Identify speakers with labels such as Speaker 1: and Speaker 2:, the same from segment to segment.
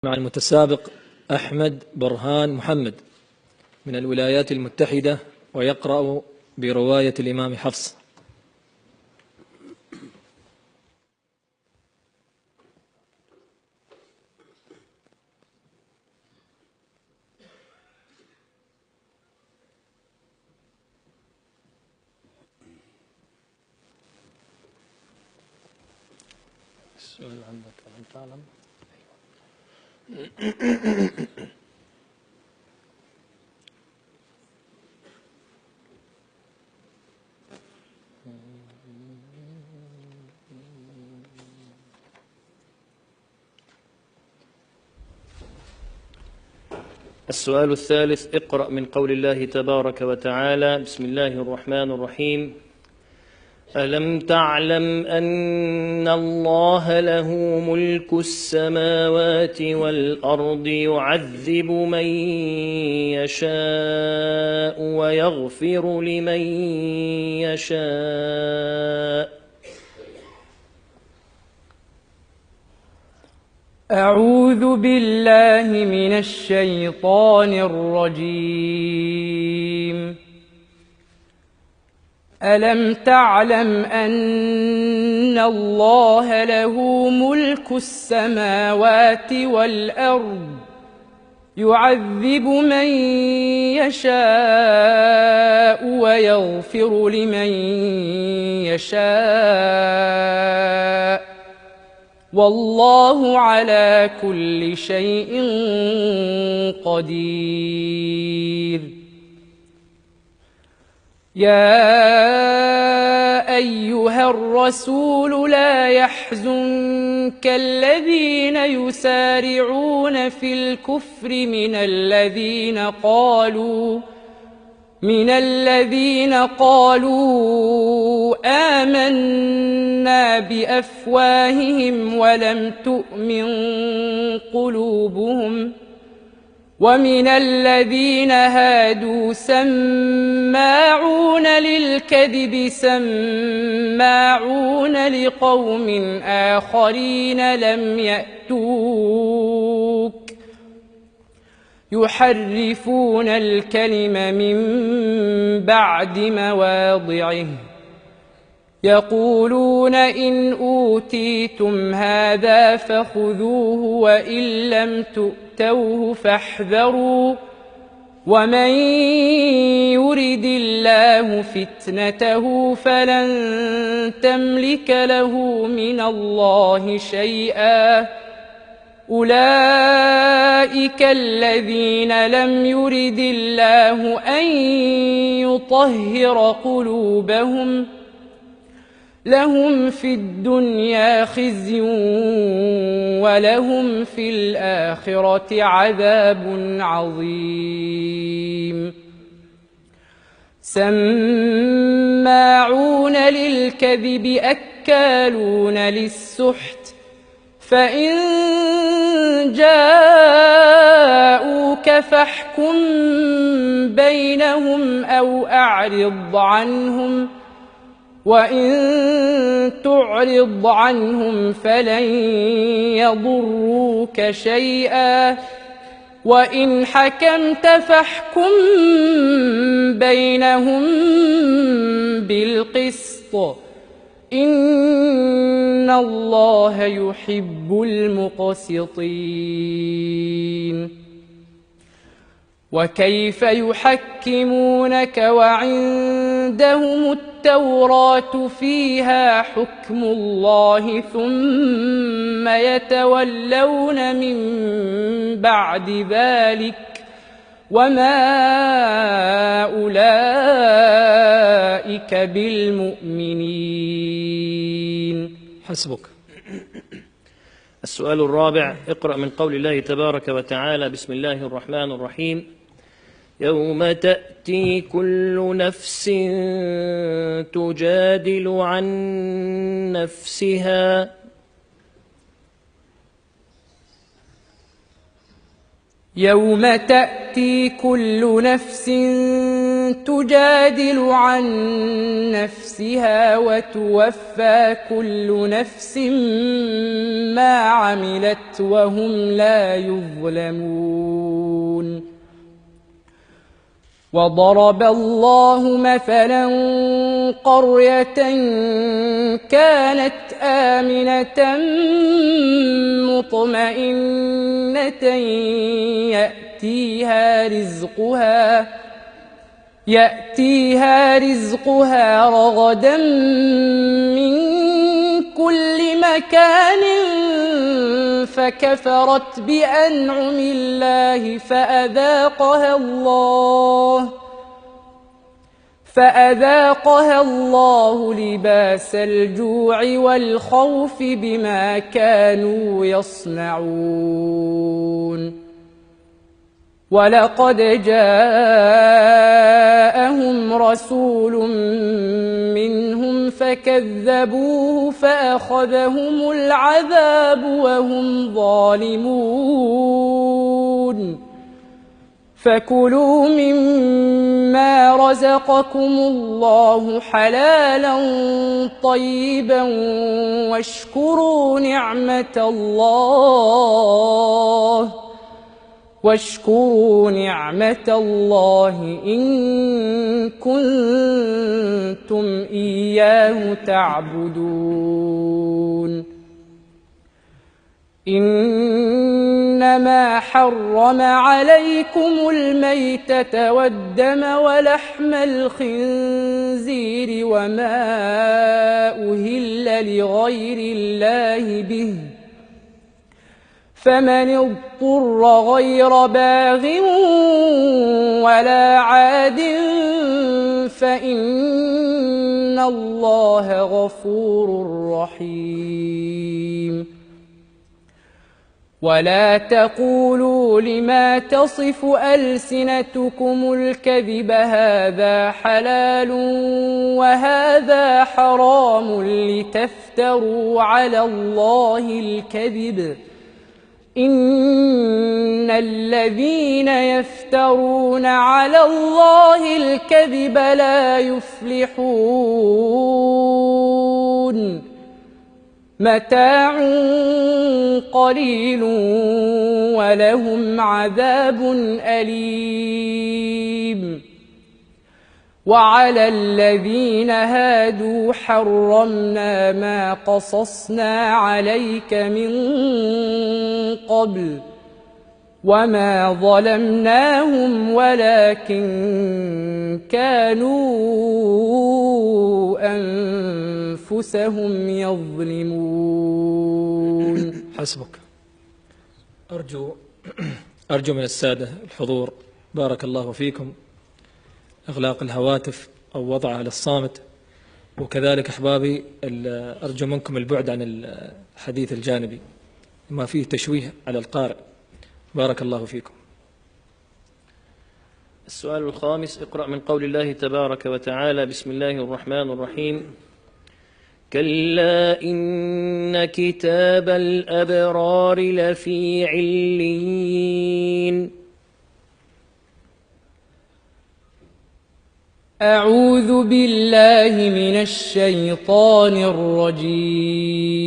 Speaker 1: مع المتسابق أحمد برهان محمد من الولايات المتحدة، ويقرأ برواية الإمام حفص. السؤال عندك ألم تعلم؟
Speaker 2: السؤال الثالث: اقرأ من قول الله تبارك وتعالى: بسم الله الرحمن الرحيم. ألم تعلم أن الله له ملك السماوات والأرض يعذب من يشاء ويغفر لمن يشاء.
Speaker 3: أعوذ بالله من الشيطان الرجيم. ألم تعلم أن الله له ملك السماوات والأرض يعذب من يشاء ويغفر لمن يشاء، والله على كل شيء قدير. يا أيها الرسول لا يحزنك الذين يسارعون في الكفر من الذين قالوا آمنا بأفواههم ولم تؤمن قلوبهم، ومن الذين هادوا سماعون للكذب سماعون لقوم آخرين لم يأتوك يحرفون الكلم من بعد مواضعه، يقولون إن أوتيتم هذا فخذوه وإن لم تؤتوه فاحذروا، ومن يرد الله فتنته فلن تملك له من الله شيئا. أولئك الذين لم يرد الله أن يطهر قلوبهم، لهم في الدنيا خزي ولهم في الآخرة عذاب عظيم. سماعون للكذب أكالون للسحت، فإن جاءوك فاحكم بينهم أو أعرض عنهم، وإن تعرض عنهم فلن يضروك شيئا، وإن حكمت فاحكم بينهم بالقسط، إن الله يحب المقسطين. وكيف يحكمونك وعندهم التوراة فيها حكم الله ثم يتولون من بعد ذلك، وما أولئك بالمؤمنين.
Speaker 1: حسبك.
Speaker 2: السؤال الرابع: اقرأ من قول الله تبارك وتعالى: بسم الله الرحمن الرحيم. يوم تأتي كل نفس تجادل عن نفسها
Speaker 3: يوم تأتي كل نفس تجادل عن نفسها وتوفى كل نفس ما عملت وهم لا يظلمون. وضرب الله مثلا قرية كانت آمنة مطمئنة يأتيها رزقها رغدا من كل مكان فكفرت بأنعم الله فأذاقها الله لباس الجوع والخوف بما كانوا يصنعون. ولقد جاءهم رسول منهم فكذبوه فأخذهم العذاب وهم ظالمون. فكلوا مما رزقكم الله حلالا طيبا واشكروا نعمة الله إن كنتم إياه تعبدون. إنما حرم عليكم الميتة والدم ولحم الخنزير وما أهل لغير الله به، فمن اضطر غير باغ ولا عاد فإن الله غفور رحيم. ولا تقولوا لما تصف ألسنتكم الكذب هذا حلال وهذا حرام لتفتروا على الله الكذب، إن الذين يفترون على الله الكذب لا يفلحون. متاع قليل ولهم عذاب أليم. وعلى الذين هادوا حرمنا ما قصصنا عليك من قبل وما ظلمناهم ولكن كانوا أنفسهم يظلمون.
Speaker 1: حسبك. أرجو من السادة الحضور بارك الله فيكم إغلاق الهواتف أو وضعها للصامت، وكذلك أحبابي أرجو منكم البعد عن الحديث الجانبي ما فيه تشويه على القارئ. بارك الله فيكم.
Speaker 2: السؤال الخامس: اقرأ من قول الله تبارك وتعالى: بسم الله الرحمن الرحيم. كلا إن كتاب الأبرار لفي عليين.
Speaker 3: أعوذ بالله من الشيطان الرجيم.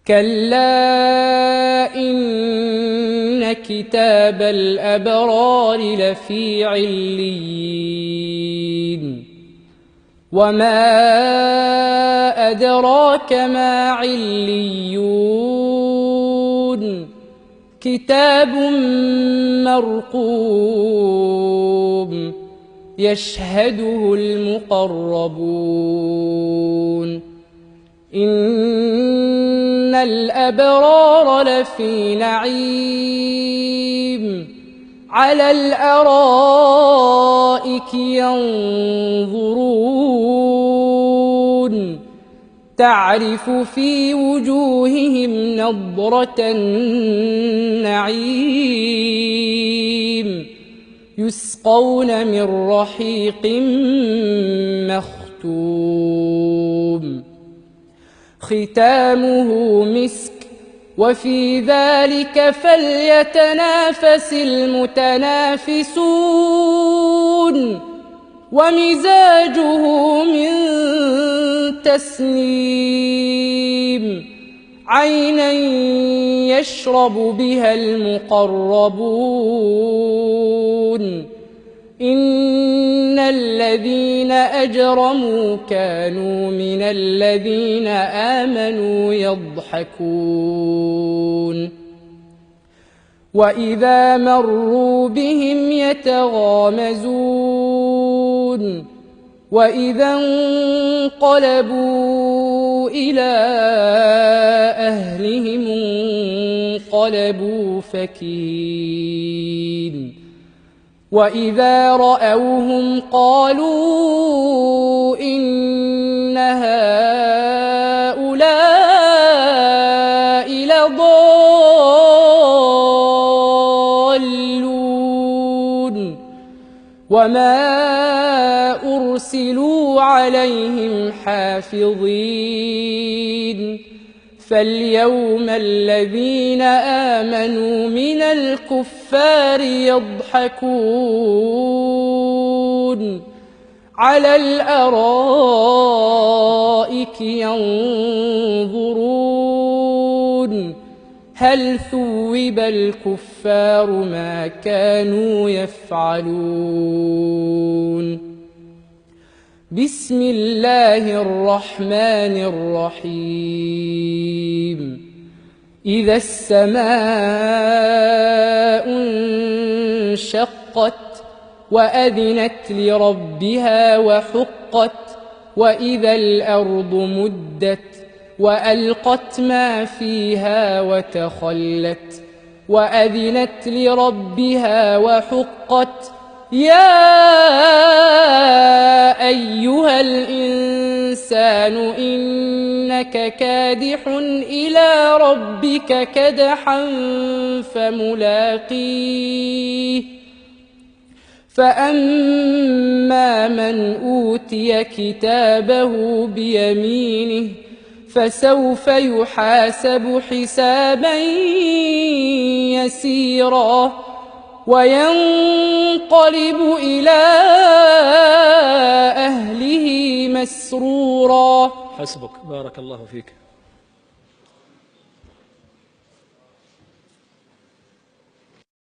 Speaker 3: كلا إن كتاب الأبرار لفي عليين. وما أدراك ما عليون. كتاب مرقوم يشهده المقربون. إن الأبرار لفي نعيم على الأرائك ينظرون تعرف في وجوههم نضرة النعيم يسقون من رحيق مختوم ختامه مسك وفي ذلك فليتنافس المتنافسون ومزاجه من تسنيم عينا يشرب بها المقربون إن الذين أجرموا كانوا من الذين آمنوا يضحكون وإذا مروا بهم يتغامزون وإذا انقلبوا إلى أهلهم انقلبوا فكين وإذا رأوهم قالوا إن هؤلاء لضالون وما أرسلوا عليهم حافظين فاليوم الذين آمنوا من الكفار يضحكون على الأرائك ينظرون هل ثوب الكفار ما كانوا يفعلون بسم الله الرحمن الرحيم إذا السماء انشقت وأذنت لربها وحقت وإذا الأرض مدت وألقت ما فيها وتخلت وأذنت لربها وحقت يا أيها الإنسان إنك كادح إلى ربك كدحا فملاقيه فأما من أوتي كتابه بيمينه فسوف يحاسب حسابا يسيرا وينقلب إلى أهله مسرورا.
Speaker 1: حسبك، بارك الله فيك.